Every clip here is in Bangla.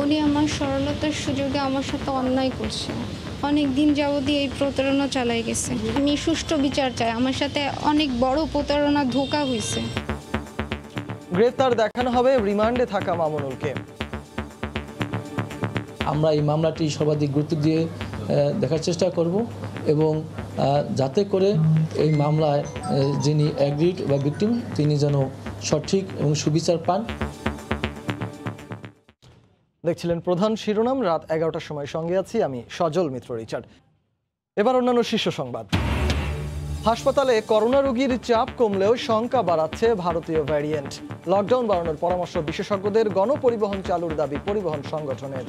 উনি আমার সরলতার সুযোগে আমার সাথে অন্যায় করছে। অনেক দিন যাবতই এই প্রতারণা চালাই গেছে। আমি সুষ্ঠু বিচার চাই। আমার সাথে অনেক বড় প্রতারণা ধোঁকা হয়েছে। গ্রেপ্তার দেখানো হবে রিমান্ডে থাকা মামুনুলকে। আমরা এই মামলাটি সর্বাধিক গুরুত্ব দিয়ে দেখার চেষ্টা করব এবং যাতে করে এই মামলায় যিনি অ্যাগ্রিড বা ভিকটিম তিনি যেন সঠিক এবং সুবিচার পান। দেখছিলেন প্রধান শিরোনাম। রাত 11টার সময় সঙ্গে আছি আমি সজল মিত্র রিচার্ড। এবার অন্যান্য শীর্ষ সংবাদ। হাসপাতালে করোনা রোগীর চাপ কমলেও শঙ্কা বাড়াচ্ছে ভারতীয় ভ্যারিয়েন্ট। লকডাউন বাড়ানোর পরামর্শ বিশেষজ্ঞদের, গণপরিবহন চালুর দাবি পরিবহন সংগঠনের।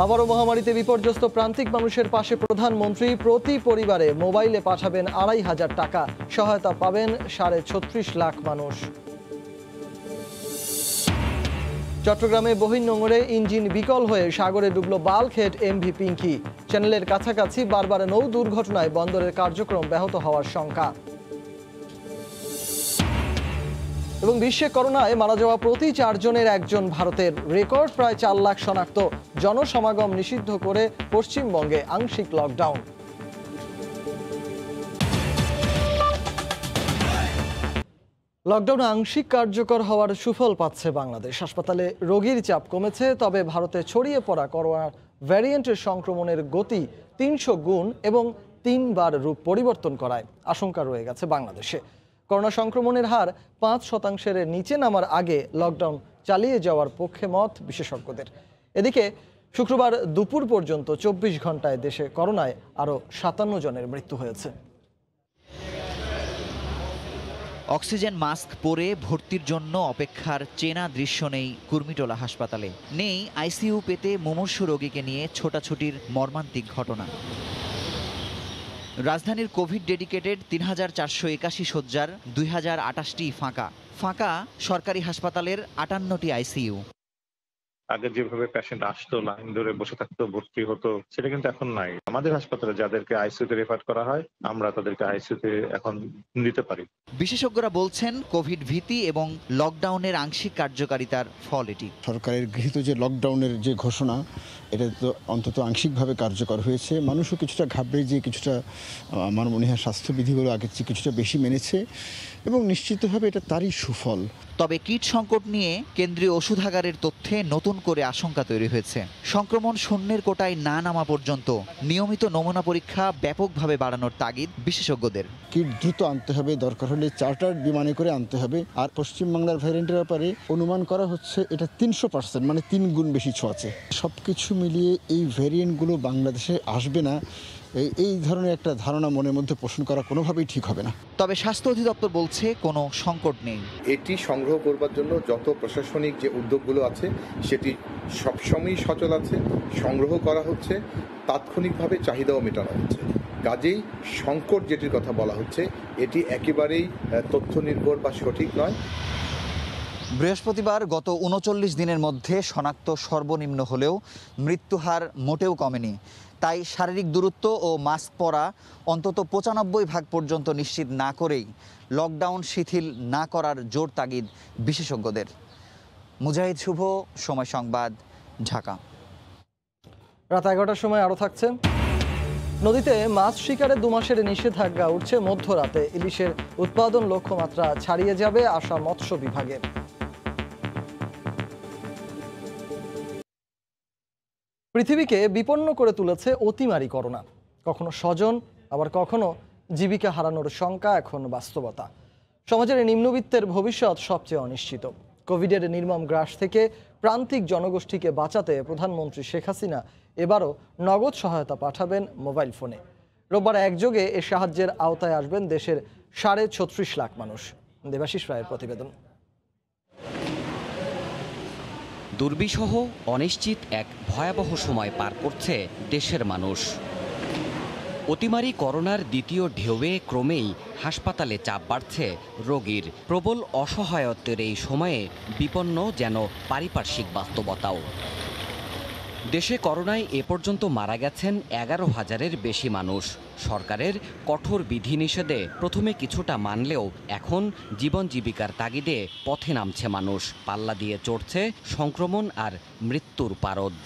আবারও মহামারীতে বিপর্যস্ত প্রান্তিক মানুষের পাশে প্রধানমন্ত্রী। প্রতি পরিবারে মোবাইলে পাঠাবেন ২৫০০ টাকা। সহায়তা পাবেন ৩৬.৫ লাখ মানুষ। চট্টগ্রামে বহির্নোঙরে ইঞ্জিন বিকল হয়ে সাগরে ডুবল বাল্কহেড এমভি পিঙ্কি। চ্যানেলের কাছাকাছি বারবার নৌ দুর্ঘটনায় বন্দরের কার্যক্রম ব্যাহত হওয়ার শঙ্কা। এবং বিশ্বে করোনায় মারা যাওয়া প্রতি ৪ জনের একজন ভারতের। রেকর্ড প্রায় ৪ লাখ শনাক্ত। জনসমাগম নিষিদ্ধ করে পশ্চিমবঙ্গে আংশিক লকডাউন। লকডাউন আংশিক কার্যকর হওয়ার সুফল পাচ্ছে বাংলাদেশ। হাসপাতালে রোগীর চাপ কমেছে, তবে ভারতে ছড়িয়ে পড়া করোনা ভ্যারিয়েন্টের সংক্রমণের গতি ৩০০ গুণ এবং ৩ বার রূপ পরিবর্তন করায় আশঙ্কা রয়ে গেছে বাংলাদেশে। করোনা সংক্রমণের হার ৫% নিচে নামার আগে লকডাউন চালিয়ে যাওয়ার পক্ষে মত বিশেষজ্ঞদের। এদিকে শুক্রবার দুপুর পর্যন্ত ২৪ ঘন্টায় দেশে করোনায় আরও ৫৭ জনের মৃত্যু হয়েছে। অক্সিজেন মাস্ক পরে ভর্তির জন্য অপেক্ষার চেনা দৃশ্য নেই কুর্মিটোলা হাসপাতালে। নেই আইসিইউ পেতে মুমূর্ষু রোগীকে নিয়ে ছোটাছুটির মর্মান্তিক ঘটনা। রাজধানীর কোভিড ডেডিকেটেড ৩,৪৮১ শয্যার ২,০২৮টি ফাঁকা। ফাঁকা সরকারি হাসপাতালের ৫৮টি আইসিইউ। আগে যেভাবে পেশেন্ট আসতো, লাইন ধরে বসে থাকতো, ভর্তি হতো, সেটা কিন্তু এখন নাই। আমাদের হাসপাতালে যাদেরকে আইসিইউতে রেফার করা হয়, আমরা তাদেরকে আইসিইউতে এখন নিতে পারি। বিশেষজ্ঞরা বলছেন কোভিড ভীতি এবং লকডাউনের আংশিক কার্যকারিতার ফল এটি। সরকারের গৃহীত যে লকডাউনের যে ঘোষণা, এটা তো অন্তত আংশিকভাবে কার্যকর হয়েছে। মানুষও কিছুটা ঘাবড়ে যে কিছুটা, আমার মনে হয় স্বাস্থ্যবিধিগুলো আগের চেয়ে কিছুটা বেশি মেনেছে এবং নিশ্চিতভাবে এটা তারই সুফল। তবে কিট সংকট নিয়ে কেন্দ্রীয় ওষুধাগারের তথ্যে নতুন করে আশঙ্কা তৈরি হয়েছে। সংক্রমণ শূন্যের কোটায় না নামা পর্যন্ত নিয়মিত নমুনা পরীক্ষা ব্যাপকভাবে বাড়ানোর তাগিদ বিশেষজ্ঞদের। কিট দ্রুত আনতে হবে, দরকার হলে চার্টার বিমানে করে আনতে হবে। আর পশ্চিমবাংলার ভ্যারিয়েন্টের ব্যাপারে অনুমান করা হচ্ছে এটা ৩০০%, মানে ৩ গুণ বেশি ছোঁয়াচে। সব কিছু মিলিয়ে এই ভ্যারিয়েন্টগুলো বাংলাদেশে আসবে না, এই ধরনের একটা ধারণা মনের মধ্যে পোষণ করা কোনোভাবেই ঠিক হবে না। তবে স্বাস্থ্য অধিদপ্তর বলছে কোনো সংকট নেই। এটি সংগ্রহ করবার জন্য যত প্রশাসনিক যে উদ্যোগগুলো আছে সেটি সবসময়ই সচল আছে, সংগ্রহ করা হচ্ছে, তাৎক্ষণিকভাবে চাহিদাও মেটানো হচ্ছে। কাজেই সংকট যেটির কথা বলা হচ্ছে এটি একেবারেই তথ্য নির্ভর বা সঠিক নয়। বৃহস্পতিবার গত ৩৯ দিনের মধ্যে শনাক্ত সর্বনিম্ন হলেও মৃত্যুহার মোটেও কমেনি। তাই শারীরিক দূরত্ব ও মাস্ক পরা অন্তত ৯৫% পর্যন্ত নিশ্চিত না করেই লকডাউন শিথিল না করার জোর তাগিদ বিশেষজ্ঞদের। মুজাহিদ শুভ, সময় সংবাদ, ঢাকা। রাত 11টার সময় আরও থাকছে। নদীতে মাছ শিকারে 2 মাসের নিষেধাজ্ঞা উঠছে মধ্যরাতে। ইলিশের উৎপাদন লক্ষ্যমাত্রা ছাড়িয়ে যাবে আশা মৎস্য বিভাগের। পৃথিবীকে বিপন্ন করে তুলেছে অতিমারি করোনা। কখনো স্বজন, আবার কখনো জীবিকা হারানোর শঙ্কা এখন বাস্তবতা। সমাজের নিম্নবিত্তের ভবিষ্যৎ সবচেয়ে অনিশ্চিত। কোভিডের নির্মম গ্রাস থেকে প্রান্তিক জনগোষ্ঠীকে বাঁচাতে প্রধানমন্ত্রী শেখ হাসিনা এবারও নগদ সহায়তা পাঠাবেন মোবাইল ফোনে। রোববার একযোগে এ সাহায্যের আওতায় আসবেন দেশের ৩৬.৫ লাখ মানুষ। দেবাশিস রায়ের প্রতিবেদন। দুর্বিষহ অনিশ্চিত এক ভয়াবহ সময় পার করছে দেশের মানুষ। অতিমারি করোনার দ্বিতীয় ঢেউয়ে ক্রমেই হাসপাতালে চাপ বাড়ছে রোগীর। প্রবল অসহায়ত্বের এই সময়ে বিপন্ন যেন পারিপার্শ্বিক বাস্তবতাও। দেশে করোনায় এ পর্যন্ত মারা গেছেন 11,000-এর বেশি মানুষ। সরকারের কঠোর বিধিনিষেধে প্রথমে কিছুটা মানলেও এখন জীবন জীবিকার তাগিদে পথে নামছে মানুষ। পাল্লা দিয়ে চড়ছে সংক্রমণ আর মৃত্যুর পারদ।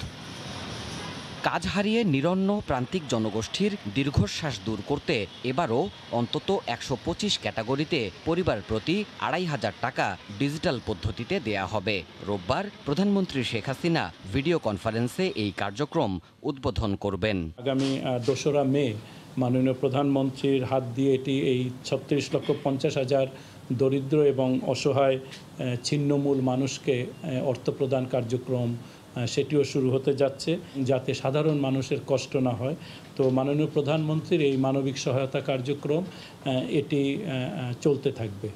কাজ হারিয়ে নিরন্ন প্রান্তিক জনগোষ্ঠীর দীর্ঘশ্বাস দূর করতে এবারও অন্তত 125 ক্যাটাগরিতে পরিবার প্রতি 2,500 টাকা ডিজিটাল পদ্ধতিতে দেয়া হবে। রোববার প্রধানমন্ত্রী শেখ হাসিনা ভিডিও কনফারেন্সে এই কার্যক্রম উদ্বোধন করবেন। আগামী 2রা মে মাননীয় প্রধানমন্ত্রীর হাত দিয়ে এটি এই 36,50,000 দরিদ্র এবং অসহায় ছিন্নমূল মানুষকে অর্থ প্রদান কার্যক্রম সেটিও শুরু হতে যাচ্ছে, যাতে সাধারণ মানুষের কষ্ট না হয়। তো মাননীয় প্রধানমন্ত্রীর এই মানবিক সহায়তা কার্যক্রম এটি চলতে থাকবে।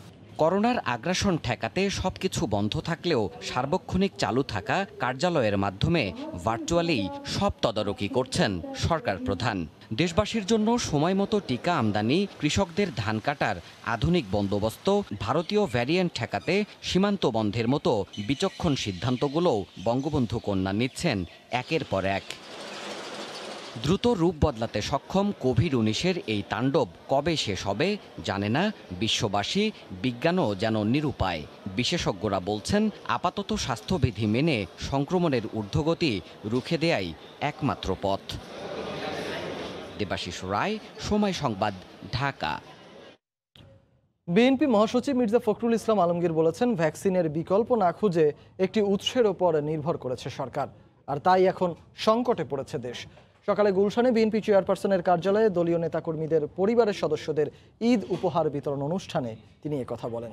করোনার আগ্রাসন ঠেকাতে সবকিছু বন্ধ থাকলেও সার্বক্ষণিক চালু থাকা কার্যালয়ের মাধ্যমে ভার্চুয়ালি সব তদারকি করছেন সরকার প্রধান। দেশবাসীর জন্য সময়মতো টিকা আমদানি, কৃষকদের ধান কাটার আধুনিক বন্দোবস্ত, ভারতীয় ভ্যারিয়েন্ট ঠেকাতে সীমান্ত বন্ধের মতো বিচক্ষণ সিদ্ধান্তগুলোও বঙ্গবন্ধু কন্যা নিচ্ছেন একের পর এক। দ্রুত রূপ বদলাতে সক্ষম কোভিড-19-এর এই তাণ্ডব কবে শেষ হবে জানে না বিশ্ববাসী, বিজ্ঞানও যেন নিরুপায়। বিশেষজ্ঞরা বলছেন আপাতত স্বাস্থ্যবিধি মেনে সংক্রমণের ঊর্ধ্বগতি রুখে দেয়াই একমাত্র পথ। দেবাশিস রায়, সময় সংবাদ, ঢাকা। বিএনপি মহাসচিব মির্জা ফখরুল ইসলাম আলমগীর বলেছেন, ভ্যাকসিনের বিকল্প না খুঁজে একটি উৎসের ওপর নির্ভর করেছে সরকার, আর তাই এখন সংকটে পড়েছে দেশ। সকালে গুলশানে বিএনপি চেয়ারপারসনের কার্যালয়ে দলীয় নেতাকর্মীদের পরিবারের সদস্যদের ঈদ উপহার বিতরণ অনুষ্ঠানে তিনি একথা বলেন।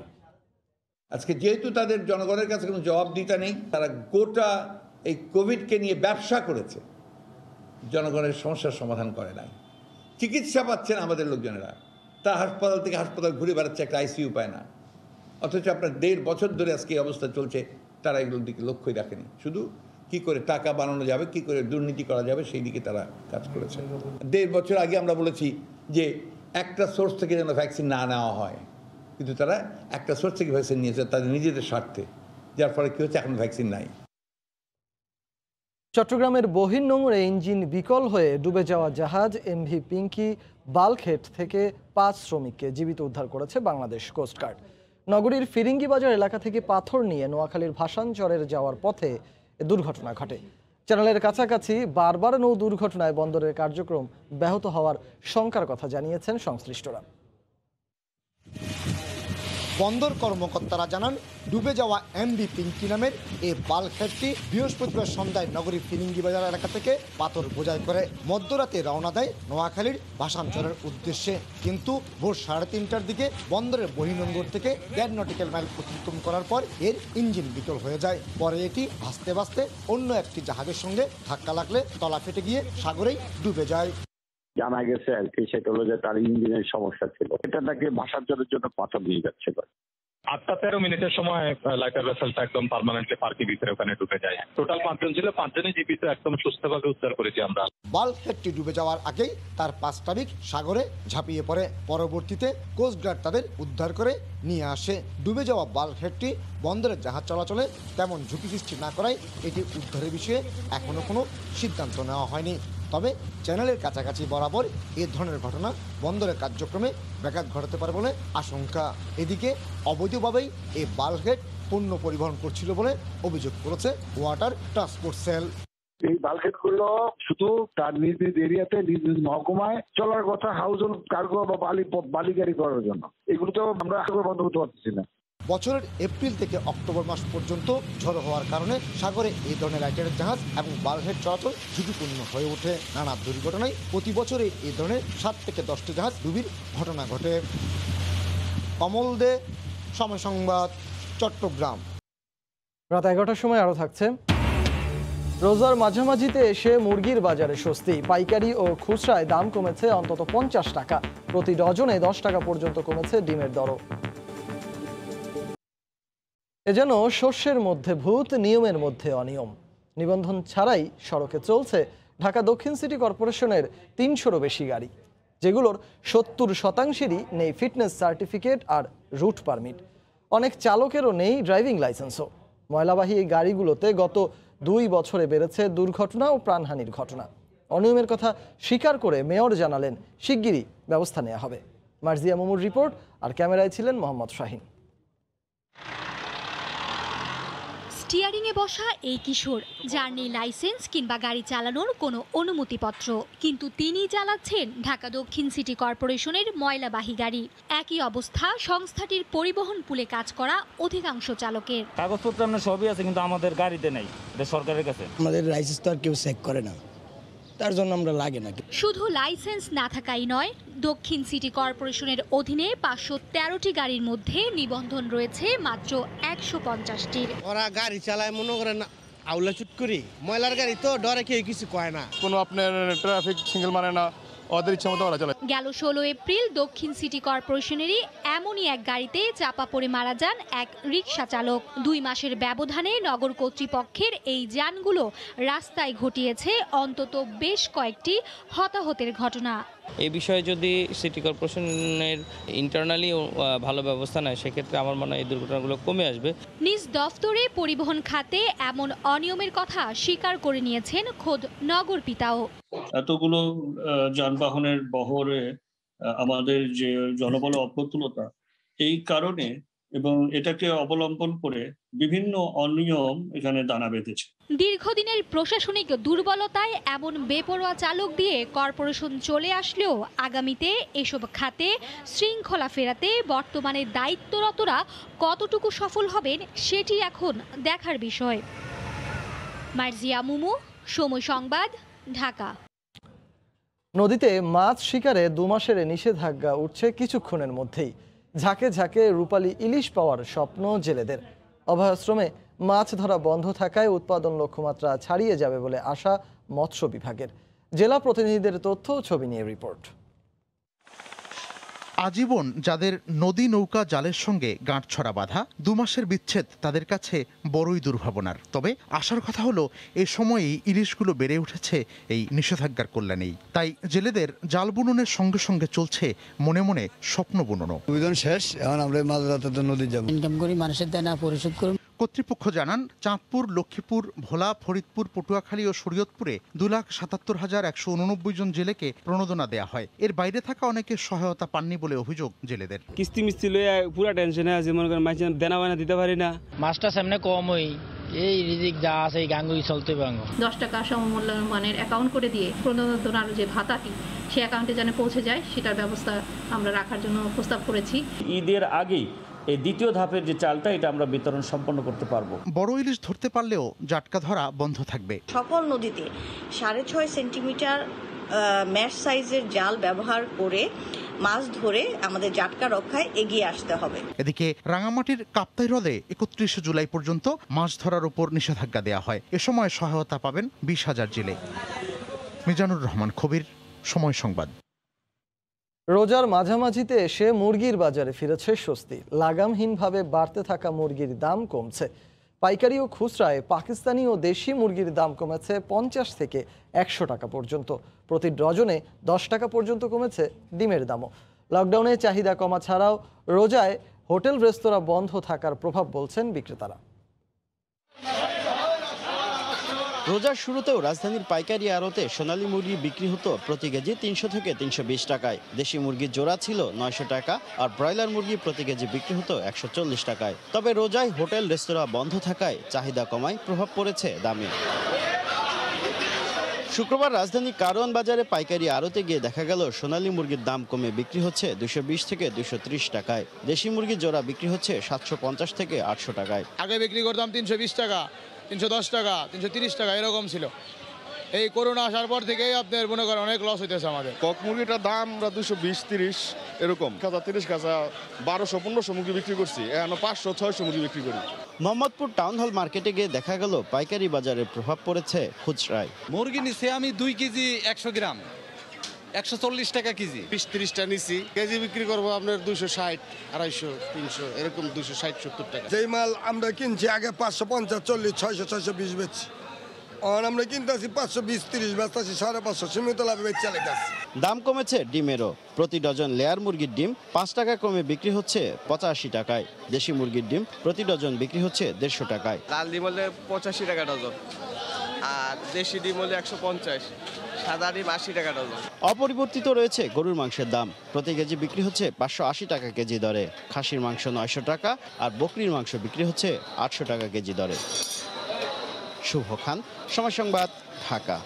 আজকে যেহেতু তাদের জনগণের কাছে কোনো জবাবদিহিতা নেই, তারা গোটা এই কোভিডকে নিয়ে ব্যবসা করেছে, জনগণের সমস্যার সমাধান করে নাই। চিকিৎসা পাচ্ছেন আমাদের লোকজনেরা, তারা হাসপাতাল থেকে হাসপাতাল ঘুরে বেড়াচ্ছে, একটা আইসিইউ পায় না। অথচ আপনার 1.5 বছর ধরে আজকে এই অবস্থা চলছে, তারা এগুলোর দিকে লক্ষ্যই রাখেনি। শুধু কি করে টাকা বানানো যাবে, কি করে দুর্নীতি করা যাবে, সেই দিকে তারা কাজ করেছে। 1.5 বছর আগে আমরা বলেছি যে একটা সোর্স থেকে যেন ভ্যাকসিন না নেওয়া হয়, কিন্তু তারা একটা সোর্স থেকে ভ্যাকসিন নিয়েছে তাদের নিজেদের স্বার্থে, যার ফলে কি হচ্ছে, এখন ভ্যাকসিন নাই। চট্টগ্রামের বহির্নোঙরে ইঞ্জিন বিকল হয়ে ডুবে যাওয়া জাহাজ এমভি পিঙ্কি বাল্কহেড থেকে 5 শ্রমিককে জীবিত উদ্ধার করেছে বাংলাদেশ কোস্টগার্ড। নগরীর ফিরিঙ্গি বাজার এলাকা থেকে পাথর নিয়ে নোয়াখালীর ভাসানচরের যাওয়ার পথে দুর্ঘটনা ঘটে। চ্যানেলের কাছাকাছি বারবার নৌ দুর্ঘটনায় বন্দরের কার্যক্রম ব্যাহত হওয়ার শঙ্কার কথা জানিয়েছেন সংশ্লিষ্টরা। বন্দর কর্মকর্তারা জানান, ডুবে যাওয়া এমভি পিঙ্কি নামের এই বাল্কহেডটি বৃহস্পতিবার সন্ধ্যায় নগরীর ফিরিঙ্গি বাজার এলাকা থেকে পাথর বোঝাই করে মধ্যরাতে রওনা দেয় নোয়াখালীর ভাসানচরের উদ্দেশ্যে। কিন্তু ভোর 3:30টার দিকে বন্দরের বহির্নোঙর থেকে 1.5 নটিক্যাল মাইল অতিক্রম করার পর এর ইঞ্জিন বিকল হয়ে যায়। পরে এটি ভাসতে ভাসতে অন্য একটি জাহাজের সঙ্গে ধাক্কা লাগলে তলা ফেটে গিয়ে সাগরেই ডুবে যায়। জানা গেছে আর কি, সেটা হলো যে তার ইঞ্জিনের সমস্যা ছিল, এটা তাকে ভাসানচরের জন্য পাথর নিয়ে যাচ্ছিল। 8:13 সময় লাইটার ভেসেলটা একদম পার্মানেন্টলি পার্কের ভিতরে ওখানে ঢুকে যায়। টোটাল 5 জন ছিল, 5 জনই জীবিত, একদম সুস্থভাবে উদ্ধার করেছি আমরা। বাল্কহেডটি ডুবে যাওয়ার আগেই তার 5 নাবিক সাগরে ঝাঁপিয়ে পড়ে। পরবর্তীতে কোস্টগার্ড তাদের উদ্ধার করে নিয়ে আসে। ডুবে যাওয়া বাল্কহেডটি বন্দরের জাহাজ চলাচলে তেমন ঝুঁকি সৃষ্টি না করায় এটি উদ্ধারের বিষয়ে এখনো কোনো সিদ্ধান্ত নেওয়া হয়নি। তবে চ্যানেলের কাছাকাছি বরাবর এ ধরনের ঘটনা বন্দরের কার্যক্রমে ব্যাঘাত ঘটাতে পারে বলে আশঙ্কা। এদিকে অবৈধভাবেই এই বাল্কহেড পণ্য পরিবহন করছিল বলে অভিযোগ করেছে ওয়াটার ট্রান্সপোর্ট সেল। এই বাল্কহেডগুলো শুধু তার নিজ নিজ এরিয়াতে নিজ নিজ মহকুমায় চলার কথা, হাউস হোল্ড কার্গো বা বালি গাড়ি করার জন্য। এগুলো তো আমরা বন্ধ করতে পারতেছি না। বছরের এপ্রিল থেকে অক্টোবর মাস পর্যন্ত ঝড় হওয়ার কারণে সাগরে এই ধরনের লাইটারের জাহাজ এবং বাল্কহেড চলাচল ঝুঁকিপূর্ণ হয়ে ওঠে। নানা দুর্ঘটনায় প্রতি বছরে এই ধরনের 7 থেকে 10টি জাহাজ ডুবির ঘটনা ঘটে। কমল দে, সময় সংবাদ, চট্টগ্রাম। রাত 11টার সময় আরও থাকছে। রোজার মাঝামাঝিতে এসে মুরগির বাজারে স্বস্তি। পাইকারি ও খুচরায় দাম কমেছে অন্তত 50 টাকা। প্রতি ডজনে 10 টাকা পর্যন্ত কমেছে ডিমের দরও। এ যেন শস্যের মধ্যে ভূত, নিয়মের মধ্যে অনিয়ম। নিবন্ধন ছাড়াই সড়কে চলছে ঢাকা দক্ষিণ সিটি কর্পোরেশনের 300-রও বেশি গাড়ি, যেগুলোর 70%-ই নেই ফিটনেস সার্টিফিকেট আর রুট পারমিট। অনেক চালকেরও নেই ড্রাইভিং লাইসেন্সও। ময়লাবাহী এই গাড়িগুলোতে গত 2 বছরে বেড়েছে দুর্ঘটনা ও প্রাণহানির ঘটনা। অনিয়মের কথা স্বীকার করে মেয়র জানালেন শিগগিরই ব্যবস্থা নেওয়া হবে। মার্জিয়া মুমুর রিপোর্ট, আর ক্যামেরায় ছিলেন মোহাম্মদ শাহিন। স্টিয়ারিংয়ে বসা এই কিশোর, যার নেই লাইসেন্স কিংবা গাড়ি চালানোর কোনো অনুমতিপত্র, কিন্তু তিনি চালাচ্ছেন ঢাকা দক্ষিণ সিটি কর্পোরেশনের ময়লাবাহী গাড়ি। একই অবস্থা সংস্থাটির পরিবহন পুলে কাজ করা অধিকাংশ চালকের। কাগজপত্র আপনার সবই আছে, কিন্তু আমাদের গাড়িতে নেই, এটা সরকারের কাছে। আমাদের লাইসেন্স তো আর কেউ চেক করে না, তার জন্য আমরা লাগে না। শুধু লাইসেন্স না থাকাই নয়, দক্ষিণ সিটি কর্পোরেশনের অধীনে 513টি গাড়ির মধ্যে নিবন্ধন রয়েছে মাত্র 150টির। ওরা গাড়ি চালায় মনে করেন আউলা চুট করি, ময়লার গাড়ি তো ডরে কেউ কিছু কয় না, কোনো আপনার ট্রাফিক সিগন্যাল মানে না, ওদের ইচ্ছা মতো ওরা চালায়। গেল 16 এপ্রিল দক্ষিণ সিটি কর্পোরেশনেরই এমনই এক গাড়িতে চাপা পড়ে মারা যান এক রিকশা চালক। 2 মাসের ব্যবধানে নগর কর্তৃপক্ষের এই যানগুলো রাস্তায় ঘটিয়েছে অন্তত বেশ কয়েকটি হতাহতের ঘটনা। এই বিষয়ে যদি সিটি কর্পোরেশনের ইন্টারনালি ভালো ব্যবস্থা নেয়, সেক্ষেত্রে আমার মনে হয় এই দুর্ঘটনাগুলো কমে আসবে। নিজ দফতরে পরিবহন খাতে এমন অনিয়মের কথা স্বীকার করে নিয়েছেন খোদ নগর পিতাও। এতগুলো যানবাহনের বহরে আমাদের যে জনবল অপ্রতুলতা, এই কারণে এবং এটাকে অবলম্বন করে বিভিন্ন অনিয়ম এখানে দানা বেঁধেছে। দীর্ঘদিনের প্রশাসনিক দুর্বলতায় এমন বেপরোয়া চালক দিয়ে কর্পোরেশন চলে আসলেও আগামীতে এসব খাতে শৃঙ্খলা ফেরাতে বর্তমানে দায়িত্বরতরা কতটুকু সফল হবেন সেটি এখন দেখার বিষয়। মার্জিয়া মুমু, সময় সংবাদ, ঢাকা। নদীতে মাছ শিকারে 2 মাসের নিষেধাজ্ঞা উঠছে কিছুক্ষণের মধ্যেই। ঝাঁকে ঝাঁকে রূপালী ইলিশ পাওয়ার স্বপ্ন জেলেদের। অভয়াশ্রমে মাছ ধরা বন্ধ থাকায় উৎপাদন লক্ষ্যমাত্রা ছাড়িয়ে যাবে বলে আশা মৎস্য বিভাগের। জেলা প্রতিনিধিদের তথ্য ও ছবি নিয়ে রিপোর্ট। আজীবন যাদের নদী নৌকা জালের সঙ্গে গাঁটছড়া বাঁধা, 2 মাসের বিচ্ছেদ তাদের কাছে বড়ই দুর্ভাবনার। তবে আশার কথা হলো এ সময়েই ইলিশগুলো বেড়ে উঠেছে এই নিষেধাজ্ঞার কল্যাণেই। তাই জেলেদের জাল বুননের সঙ্গে সঙ্গে চলছে মনে মনে স্বপ্ন বুননও। শেষ, এখন আমরা মাছ ধরতে নদী যাব, ইনকাম করি, মানুষের দেনা পরিশোধ করুন। কর্তৃপক্ষ জানান, চাঁদপুর, লক্ষ্মীপুর, ভোলা, ফরিদপুর, পটুয়াখালী ও শরীয়তপুরে 2,77,189 জন জেলেকে প্রণোদনা দেয়া হয়। এর বাইরে থাকা অনেকে সহায়তা পাননি বলে অভিযোগ জেলেদের। কিস্তি মিস্তি লয়ে পুরা টেনশনে আছে, মনে করেন মাছ দেনা বানা দিতে পারি না। মাছটা সামনে কম হই, এই রিজিক যা আছে এই গাঙ্গুই চলতে পারবো। 10 টাকা সমমূল্যমানের অ্যাকাউন্ট করে দিয়ে প্রণোদনার যে ভাতাটি সে অ্যাকাউন্টে যেন পৌঁছে যায়, সেটার ব্যবস্থা আমরা রাখার জন্য প্রস্তাব করেছি। ঈদের আগেই এই দ্বিতীয় ধাপের যে চালটা, এটা আমরা বিতরণ সম্পন্ন করতে পারবো। বড় ইলিশ ধরতে পারলেও জাটকা ধরা বন্ধ থাকবে। সকল নদীতে 6.5 সেন্টিমিটার ম্যাশ সাইজের জাল ব্যবহার করে মাছ ধরে আমাদের জাটকা রক্ষায় এগিয়ে আসতে হবে। এদিকে রাঙামাটির কাপ্তাই হ্রদে 31 জুলাই পর্যন্ত মাছ ধরার উপর নিষেধাজ্ঞা দেওয়া হয়। এ সময় সহায়তা পাবেন 20,000 জেলে। মিজানুর রহমান খবির, সময় সংবাদ। রোজার মাঝামাঝিতে এসে মুরগির বাজারে ফিরেছে স্বস্তি। লাগামহীনভাবে বাড়তে থাকা মুরগির দাম কমছে। পাইকারি ও খুচরায় পাকিস্তানি ও দেশি মুরগির দাম কমেছে 50 থেকে 100 টাকা পর্যন্ত। প্রতি ডজনে 10 টাকা পর্যন্ত কমেছে ডিমের দামও। লকডাউনে চাহিদা কমা ছাড়াও রোজায় হোটেল রেস্তোরাঁ বন্ধ থাকার প্রভাব বলছেন বিক্রেতারা। রোজার শুরুতেও রাজধানীর পাইকারি আড়তে সোনালী মুরগি বিক্রি হতো প্রতি কেজি 300 থেকে 320 টাকায়। দেশি মুরগির জোড়া ছিল 900 টাকা, আর ব্রয়লার মুরগি প্রতি কেজি বিক্রি হতো 140 টাকায়। তবে রোজায় হোটেল রেস্তোরাঁ বন্ধ থাকায় চাহিদা কমায় প্রভাব পড়েছে দামে। শুক্রবার রাজধানী কারওয়ান বাজারে পাইকারি আড়তে গিয়ে দেখা গেল সোনালী মুরগির দাম কমে বিক্রি হচ্ছে 220 থেকে 230 টাকায়। দেশি মুরগির জোড়া বিক্রি হচ্ছে 750 থেকে 800 টাকায়। আগে বিক্রি করতাম 320 টাকা, 310 টাকা, 330 টাকা এরকম ছিল। এই করোনা আসার পর থেকেই আপনার মনে করেন অনেক লস হইতেছে আমাদের। কক মুরগিটার দাম আমরা 220-30 এরকম, 30 কাঁচা 1200-1500 মুরগি বিক্রি করছি, এখন 500-600 মুরগি বিক্রি করি। মোহাম্মদপুর টাউন হল মার্কেটে গিয়ে দেখা গেল পাইকারি বাজারের প্রভাব পড়েছে খুচরায়। মুরগি নিচ্ছে আমি 2 কেজি 100 গ্রাম 140 টাকা কেজি, 20-30টা নিছি। কেজি বিক্রি করবো আপনার 260, 250, 300 এরকম, 260-70 টাকা। যেই মাল আমরা কিনছি আগে 550, 40, 600, 620 বেচছি, আমরা কিনতে আছি 520-30 বেচতেছি 550 সীমিত লাভে বেচা লেগেছে। দাম কমেছে ডিমেরও। প্রতি ডজন লেয়ার মুরগির ডিম 5 টাকা কমে বিক্রি হচ্ছে 85 টাকায়। দেশি মুরগির ডিম প্রতি ডজন বিক্রি হচ্ছে 150 টাকায়। লাল ডিম হলে 85 টাকা ডজন, আর দেশি ডিম হলে 150, সাদা ডিম 80 টাকা ডজন। অপরিবর্তিত রয়েছে গরুর মাংসের দাম। প্রতি কেজি বিক্রি হচ্ছে 580 টাকা কেজি দরে। খাসির মাংস 900 টাকা আর বকরির মাংস বিক্রি হচ্ছে 800 টাকা কেজি দরে। শুভ খান, সময় সংবাদ, ঢাকা।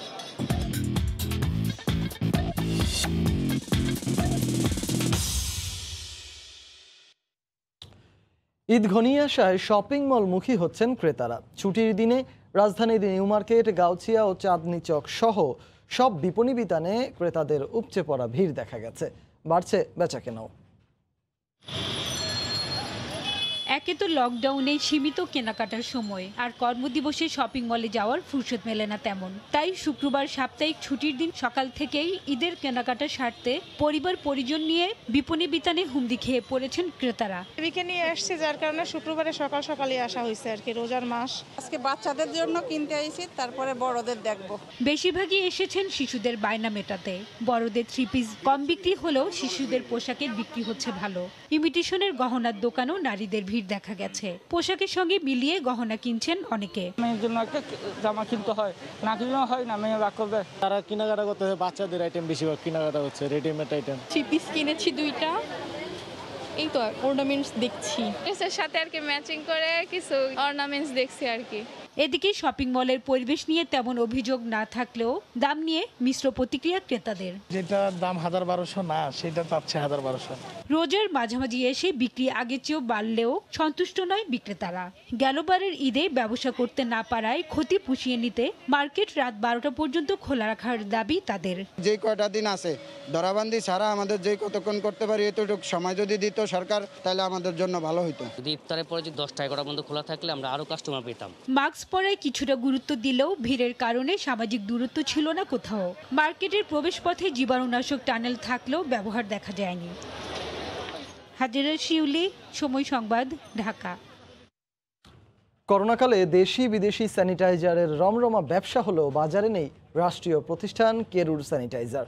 ঈদ ঘনিয়ে আসায় শপিং মল মুখী হচ্ছেন ক্রেতারা। ছুটির দিনে রাজধানীর নিউ মার্কেট, গাউছিয়া ও চাঁদনী চক সহ সব বিপণী বিতানে ক্রেতাদের উপচে পড়া ভিড় দেখা গেছে। বাড়ছে বেচাকেনাও। একে তো লকডাউনে সীমিত কেনাকাটার সময়, আর কর্মদিবসে শপিং মলে যাওয়ার ফুরসত মেলে না তেমন। তাই শুক্রবার সাপ্তাহিক ছুটির দিন সকাল থেকেই ঈদের কেনাকাটা সারতে পরিবার পরিজন নিয়ে বিপণী বিতানে হুমড়ি খেয়ে পড়েছেন ক্রেতারা। এদিকে নিয়ে আসছি, যার কারণে শুক্রবারে সকাল সকালই আসা হয়েছে আর কি, রোজার মাস। আজকে বাচ্চাদের জন্য কিনতে আইছি, তারপরে বড়দের দেখবো। বেশিরভাগই এসেছেন শিশুদের বায়না মেটাতে। বড়দের 3 পিস কম বিক্রি হলেও শিশুদের পোশাকের বিক্রি হচ্ছে ভালো। ইমিটেশনের গহনার দোকানও নারীদের ভিড় দেখা গেছে। পোশাকের সঙ্গে মিলিয়ে গহনা কিনছেন অনেকে। মেয়ের জন্য একটা জামা কিনতে হয়, না কিনলেও হয় না, মেয়ে রাগ করবে। তারা কেনাকাটা করতে হয়, বাচ্চাদের আইটেম বেশিরভাগ কেনাকাটা হচ্ছে, রেডিমেড আইটেম। 3 পিস কিনেছি 2টা, এই তো অর্নামেন্টস দেখছি, এর সাথে আর কি ম্যাচিং করে কিছু অর্নামেন্টস দেখছি আর কি। এদিকে শপিং মলের পরিবেশ নিয়ে তেমন অভিযোগ না থাকলেও দাম নিয়ে মিশ্র প্রতিক্রিয়া ক্রেতাদের। যেটা দাম 1000-1200 না, সেটা চাচ্ছে 1000-1200। রোজার মাঝামাঝি এসে বিক্রি আগের চেয়েও বাড়লেও সন্তুষ্ট নয় বিক্রেতারা। গেলবারের ঈদে ব্যবসা করতে না পারায় ক্ষতি পুষিয়ে নিতে মার্কেট রাত 12টা পর্যন্ত খোলা রাখার দাবি তাদের। যে কয়টা দিন আছে ধরাবান্দি ছাড়া আমাদের যে কতক্ষণ করতে পারি এতটুকু সময় যদি দিত সরকার, তাহলে আমাদের জন্য ভালো হতো। যদি ইফতারের পরে যদি 10টা-11টা পর্যন্ত খোলা থাকলে আমরা আরো কাস্টমার পেতাম। মাস্ক পরায় কিছুটা গুরুত্ব দিলেও ভিড়ের কারণে সামাজিক দূরত্ব ছিল না কোথাও। মার্কেটের প্রবেশপথে জীবাণুনাশক টানেল থাকলেও ব্যবহার দেখা যায়নি। হাজিরা শিউলি, সময় সংবাদ, ঢাকা। করোনাকালে দেশি বিদেশি স্যানিটাইজারের রমরমা ব্যবসা হলেও বাজারে নেই রাষ্ট্রীয় প্রতিষ্ঠান কেরুর স্যানিটাইজার।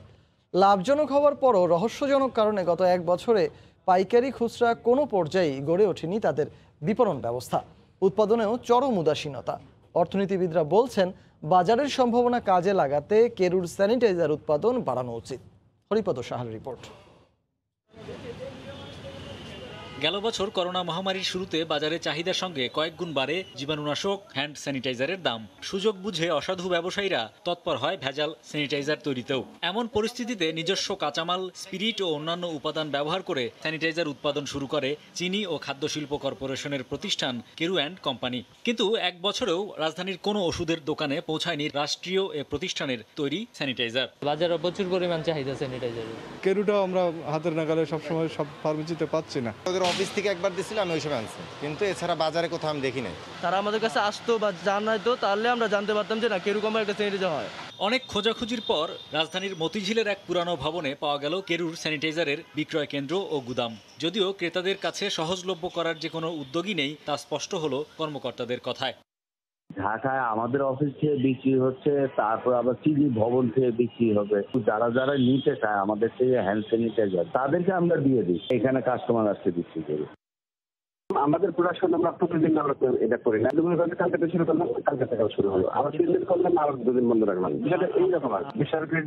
লাভজনক হওয়ার পরও রহস্যজনক কারণে গত 1 বছরে পাইকারি খুচরা কোনো পর্যায়েই গড়ে ওঠেনি তাদের বিপণন ব্যবস্থা। উৎপাদনেও চরম উদাসীনতা। অর্থনীতিবিদরা বলছেন বাজারের সম্ভাবনা কাজে লাগাতে কেরুর স্যানিটাইজার উৎপাদন বাড়ানো উচিত। হরিপদ সাহার রিপোর্ট। গেল বছর করোনা মহামারীর শুরুতে বাজারে চাহিদার সঙ্গে কয়েক গুণ বাড়ে জীবাণুনাশক হ্যান্ড স্যানিটাইজারের দাম। সুযোগ বুঝে অসাধু ব্যবসায়ীরা তৎপর হয় ভেজাল স্যানিটাইজার তৈরিতেও। এমন পরিস্থিতিতে নিজস্ব কাঁচামাল, স্পিরিট ও অন্যান্য উপাদান ব্যবহার করে স্যানিটাইজার উৎপাদন শুরু করে চিনি ও খাদ্য শিল্প কর্পোরেশনের প্রতিষ্ঠান কেরু অ্যান্ড কোম্পানি। কিন্তু 1 বছরেও রাজধানীর কোনো ওষুধের দোকানে পৌঁছায়নি রাষ্ট্রীয় এ প্রতিষ্ঠানের তৈরি স্যানিটাইজার। বাজারে প্রচুর পরিমাণ চাহিদা স্যানিটাইজারের। কেরুটা আমরা হাতের নাগালে সবসময় সব ফার্মেসিতে পাচ্ছি না। অফিস থেকে একবার দিয়েছিলাম, আমি ওই সময় আনছি, কিন্তু এছাড়া বাজারে কোথাও আমি দেখি নাই। তারা আমাদের কাছে আসতো বা জানাইতো, তাহলে আমরা জানতে পারতাম যে না কেরু কোম্পানির কাছে স্যানিটাইজার হয়। অনেক খোঁজাখুঁজির পর রাজধানীর মতিঝিলের এক পুরানো ভবনে পাওয়া গেল কেরুর স্যানিটাইজারের বিক্রয় কেন্দ্র ও গুদাম। যদিও ক্রেতাদের কাছে সহজলভ্য করার যে কোনো উদ্যোগই নেই তা স্পষ্ট হলো কর্মকর্তাদের কথায়। ঢাকায় আমাদের অফিস থেকে বিক্রি হচ্ছে, তারপর আবার চিনি ভবন থেকে বিক্রি হবে। যারা যারা নিতে চায় আমাদের থেকে হ্যান্ড স্যানিটাইজার, তাদেরকে আমরা দিয়ে দিই। এখানে কাস্টমার আসতে বিক্রি করি। আমাদের প্রোডাকশন আমরা প্রতিদিন আমরা এটা করি না। কালকে শুরু করলাম, কালকে থেকে শুরু হলো, আবার 3 দিন করলাম, আবার 2 দিন বন্ধ রাখলাম। বিষয়টা এইরকম আর বেসরকারি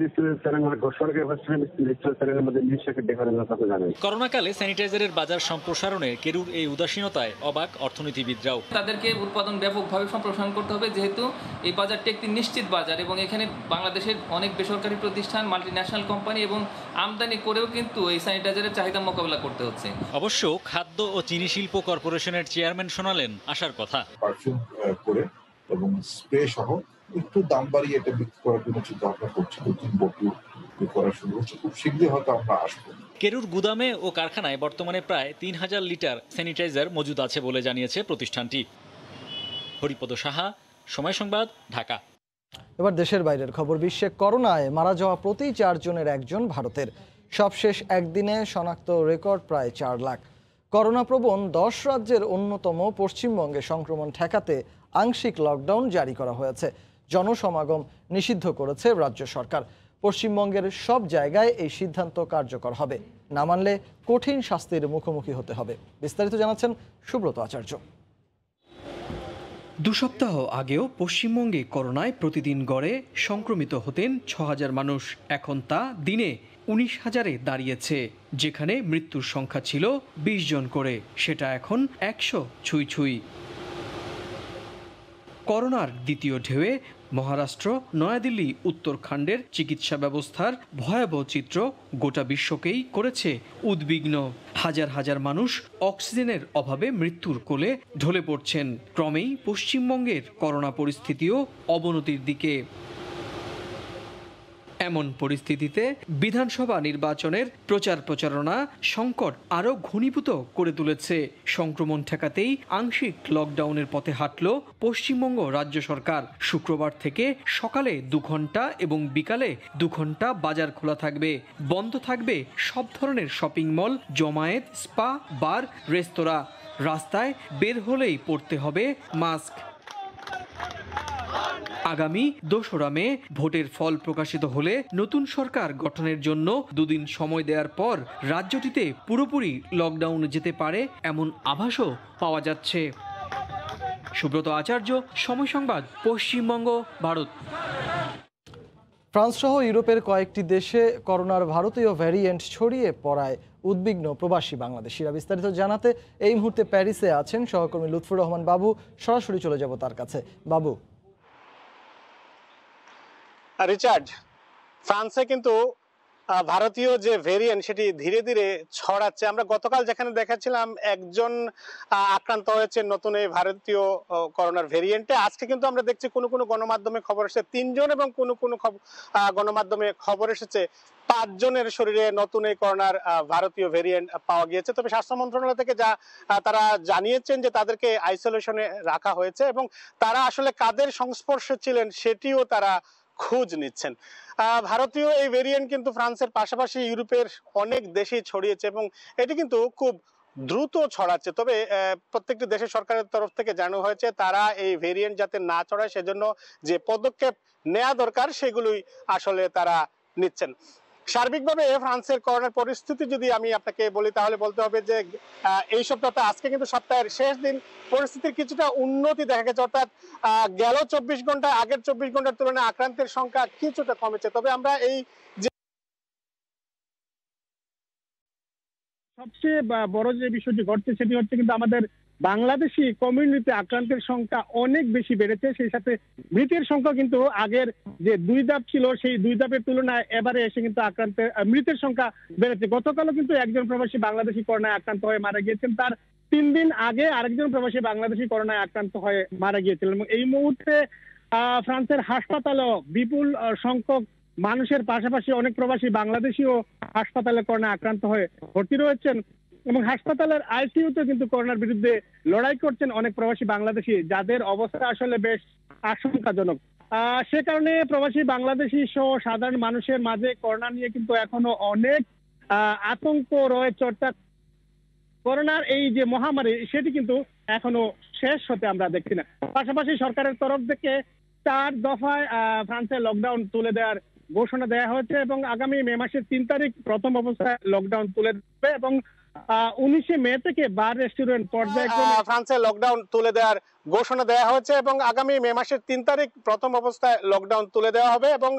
করোনাকালে স্যানিটাইজারের বাজার সম্প্রসারণে কেরুর এই উদাসীনতায় অবাক অর্থনীতিবিদরাও। তাদেরকে উৎপাদন ব্যাপকভাবে সম্প্রসারণ করতে হবে, যেহেতু এই বাজারটি একটি নিশ্চিত বাজার এবং এখানে বাংলাদেশের অনেক বেসরকারি প্রতিষ্ঠান, মাল্টিন্যাশনাল কোম্পানি এবং আমদানি করেও কিন্তু এই স্যানিটাইজারের চাহিদা মোকাবেলা করতে হচ্ছে। অবশ্য খাদ্য ও চিনি শিল্প কর্পোরেশনের চেয়ারম্যান শোনালেন আশার কথা। পারফিউম করে এবং স্প্রে সহ একটু দাম বাড়িয়ে এটা বিক্রি করার জন্য চিন্তা ভাবনা করছি। 2-3 বছর করা শুরু হচ্ছে, খুব শীঘ্রই হয়তো আমরা আসবো। কেরুর গুদামে ও কারখানায় বর্তমানে প্রায় 3000 লিটার স্যানিটাইজার মজুদ আছে বলে জানিয়েছে প্রতিষ্ঠানটি। হরিপদ সাহা, সময় সংবাদ, ঢাকা। এবার দেশের বাইরের খবর। বিশ্বে করোনায় মারা যাওয়া প্রতি 4 জনের 1 জন ভারতের। সবশেষ একদিনে শনাক্ত রেকর্ড প্রায় 4 লাখ। করোনাপ্রবণ 10 রাজ্যের অন্যতম পশ্চিমবঙ্গে সংক্রমণ ঠেকাতে আংশিক লকডাউন জারি করা হয়েছে। জনসমাগম নিষিদ্ধ করেছে রাজ্য সরকার। পশ্চিমবঙ্গের সব জায়গায় এই সিদ্ধান্ত কার্যকর হবে, না মানলে কঠিন শাস্তির মুখোমুখি হতে হবে। বিস্তারিত জানাচ্ছেন সুব্রত আচার্য। 2 সপ্তাহ আগেও পশ্চিমবঙ্গে করোনায় প্রতিদিন গড়ে সংক্রমিত হতেন 6,000 মানুষ। এখন তা দিনে 19,000-এ দাঁড়িয়েছে। যেখানে মৃত্যুর সংখ্যা ছিল 20 জন করে, সেটা এখন 100 ছুঁই। করোনার দ্বিতীয় ঢেউয়ে মহারাষ্ট্র, নয়াদিল্লি, উত্তরাখণ্ডের চিকিৎসা ব্যবস্থার ভয়াবহ চিত্র গোটা বিশ্বকেই করেছে উদ্বিগ্ন। হাজার হাজার মানুষ অক্সিজেনের অভাবে মৃত্যুর কোলে ঢলে পড়ছেন। ক্রমেই পশ্চিমবঙ্গের করোনা পরিস্থিতিও অবনতির দিকে। এমন পরিস্থিতিতে বিধানসভা নির্বাচনের প্রচারণা সংকট আরও ঘনীভূত করে তুলেছে। সংক্রমণ ঠেকাতেই আংশিক লকডাউনের পথে হাঁটল পশ্চিমবঙ্গ রাজ্য সরকার। শুক্রবার থেকে সকালে 2 ঘন্টা এবং বিকালে 2 ঘন্টা বাজার খোলা থাকবে। বন্ধ থাকবে সব ধরনের শপিং মল, জমায়েত, স্পা, বার, রেস্তোরাঁ। রাস্তায় বের হলেই পরতে হবে মাস্ক। আগামী 2রা মে ভোটের ফল প্রকাশিত হলে নতুন সরকার গঠনের জন্য 2 দিন সময় দেওয়ার পর রাজ্যটিতে পুরোপুরি লকডাউনে যেতে পারে এমন আভাসও পাওয়া যাচ্ছে। সুব্রত আচার্য, সময় সংবাদ, পশ্চিমবঙ্গ, ভারত। ফ্রান্স সহ ইউরোপের কয়েকটি দেশে করোনার ভারতীয় ভ্যারিয়েন্ট ছড়িয়ে পড়ায় উদ্বিগ্ন প্রবাসী বাংলাদেশিরা। বিস্তারিত জানাতে এই মুহূর্তে প্যারিসে আছেন সহকর্মী লুৎফুর রহমান বাবু। সরাসরি চলে যাব তার কাছে। বাবু। রিচার্ড, ফ্রান্সে কিন্তু ভারতীয় যে ভেরিয়েন্ট সেটি ধীরে ধীরে ছড়াচ্ছে। আমরা গতকাল যেখানে দেখাচ্ছিলাম একজন আক্রান্ত হয়েছে নতুন এই ভারতীয় করোনার ভেরিয়েন্টে, আজকে কিন্তু আমরা দেখছি কোনো কোনো গণমাধ্যমে খবর এসেছে 3 জন এবং কোনো কোনো গণমাধ্যমে খবর এসেছে 5 জনের শরীরে নতুন এই করোনার ভারতীয় ভেরিয়েন্ট পাওয়া গিয়েছে। তবে স্বাস্থ্য মন্ত্রণালয় থেকে তারা জানিয়েছেন যে তাদেরকে আইসোলেশনে রাখা হয়েছে এবং তারা আসলে কাদের সংস্পর্শে ছিলেন সেটিও তারা খোঁজ নিচ্ছেন। ভারতীয় এই ভেরিয়েন্ট কিন্তু ফ্রান্সের পাশাপাশি ইউরোপের অনেক দেশেই ছড়িয়েছে এবং এটি কিন্তু খুব দ্রুত ছড়াচ্ছে। তবে প্রত্যেকটি দেশের সরকারের তরফ থেকে জানানো হয়েছে তারা এই ভেরিয়েন্ট যাতে না ছড়ায় সেজন্য যে পদক্ষেপ নেওয়া দরকার সেগুলোই আসলে তারা নিচ্ছেন। সার্বিকভাবে ফ্রান্সের করোনার পরিস্থিতি যদি আমি আপনাকে বলি তাহলে বলতে হবে যে এই সপ্তাহটা, আজকে কিন্তু সপ্তাহের শেষ দিন, পরিস্থিতির কিছুটা উন্নতি দেখা গেছে। অর্থাৎ গেল 24 ঘন্টায় আগের 24 ঘন্টার তুলনায় আক্রান্তের সংখ্যা কিছুটা কমেছে। তবে আমরা এই যে সবচেয়ে বড় যে বিষয়টি ঘটছে সেটি হচ্ছে কিন্তু আমাদের বাংলাদেশি কমিউনিটিতে আক্রান্তের সংখ্যা অনেক বেশি বেড়েছে। সেই সাথে মৃতের সংখ্যা কিন্তু আগের যে 2 ধাপ ছিল সেই 2 ধাপের তুলনায় এবারে এসে কিন্তু মৃতের সংখ্যা বেড়েছে। গতকালও কিন্তু একজন প্রবাসী বাংলাদেশি করোনায় আক্রান্ত হয়ে মারা গিয়েছেন। তার 3 দিন আগে আরেকজন প্রবাসী বাংলাদেশি করোনায় আক্রান্ত হয়ে মারা গিয়েছিলেন। এবং এই মুহূর্তে ফ্রান্সের হাসপাতালেও বিপুল সংখ্যক মানুষের পাশাপাশি অনেক প্রবাসী বাংলাদেশিও হাসপাতালে করোনায় আক্রান্ত হয়ে ভর্তি রয়েছেন এবং হাসপাতালের আইসিইউতে কিন্তু করোনার বিরুদ্ধে লড়াই করছেন অনেক প্রবাসী বাংলাদেশি, যাদের অবস্থা আসলে বেশ আশঙ্কাজনক। সে কারণে প্রবাসী বাংলাদেশি সহ সাধারণ মানুষের মাঝে করোনা নিয়ে কিন্তু এখনো অনেক আতঙ্ক রয়েছে। অর্থাৎ করোনার এই যে মহামারী সেটি কিন্তু এখনো শেষ হতে আমরা দেখছি না। পাশাপাশি সরকারের তরফ থেকে 4 দফায় ফ্রান্সে লকডাউন তুলে দেওয়ার ঘোষণা দেওয়া হয়েছে এবং আগামী মে মাসের 3 তারিখ প্রথম অবস্থায় লকডাউন তুলে দেবে এবং 19 মে থেকে বার রেস্টুরেন্ট পর্যায়ক্রমে ফ্রান্সে লকডাউন তুলে দেওয়ার ঘোষণা দেওয়া হয়েছে এবং আগামী মে মাসের 3 তারিখ প্রথম অবস্থায় লকডাউন তুলে দেওয়া হবে এবং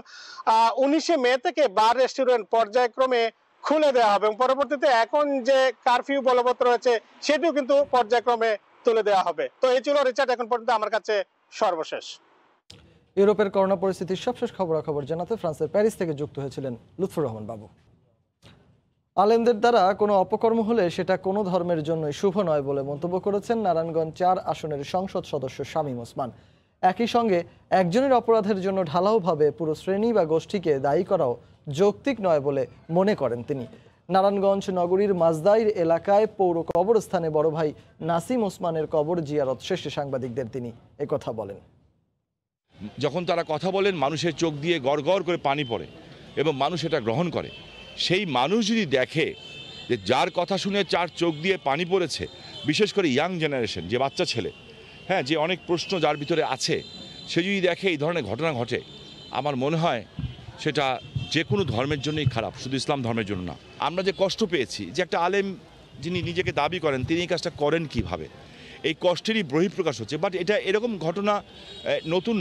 19 মে থেকে বার রেস্টুরেন্ট পর্যায়ক্রমে খুলে দেওয়া হবে এবং পরবর্তীতে এখন যে কারফিউ বলবৎ রয়েছে সেটিও কিন্তু পর্যায়ক্রমে তুলে দেওয়া হবে। তো এই ছিল রিচার্ড এখন পর্যন্ত আমার কাছে সর্বশেষ। ইউরোপের করোনা পরিস্থিতির সবশেষ খবরাখবর জানাতে ফ্রান্সের প্যারিস থেকে যুক্ত হয়েছিলেন লুৎফুর রহমান বাবু। আলেমদের দ্বারা কোনো অপকর্ম হলে সেটা কোনো ধর্মের জন্যই শুভ নয় বলে মন্তব্য করেছেন নারায়ণগঞ্জ 4 আসনের সংসদ সদস্য শামীম ওসমান। একই সঙ্গে একজনের অপরাধের জন্য ঢালাওভাবে পুরো শ্রেণী বা গোষ্ঠীকে দায়ী করাও যৌক্তিক নয় বলে মনে করেন তিনি। নারায়ণগঞ্জ নগরীর মাজদাইর এলাকায় পৌর কবরস্থানে বড় ভাই নাসিম ওসমানের কবর জিয়ারত শেষে সাংবাদিকদের তিনি একথা বলেন। যখন তারা কথা বলেন মানুষের চোখ দিয়ে গড় গড় করে পানি পড়ে এবং মানুষ এটা গ্রহণ করে। সেই মানুষ যদি দেখে যে যার কথা শুনে 4 চোখ দিয়ে পানি পড়েছে, বিশেষ করে ইয়াং জেনারেশন, যে বাচ্চা ছেলে, হ্যাঁ, যে অনেক প্রশ্ন যার ভিতরে আছে, সে যদি দেখে এই ধরনের ঘটনা ঘটে, আমার মনে হয় সেটা যে কোনো ধর্মের জন্যই খারাপ, শুধু ইসলাম ধর্মের জন্য না। আমরা যে কষ্ট পেয়েছি, যে একটা আলেম যিনি নিজেকে দাবি করেন তিনি এই কাজটা করেন কিভাবে, এই কষ্টেরই বহিঃপ্রকাশ হচ্ছে। বাট এটা এরকম ঘটনা নতুন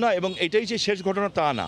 না, এবং এটাই যে শেষ ঘটনা তা না।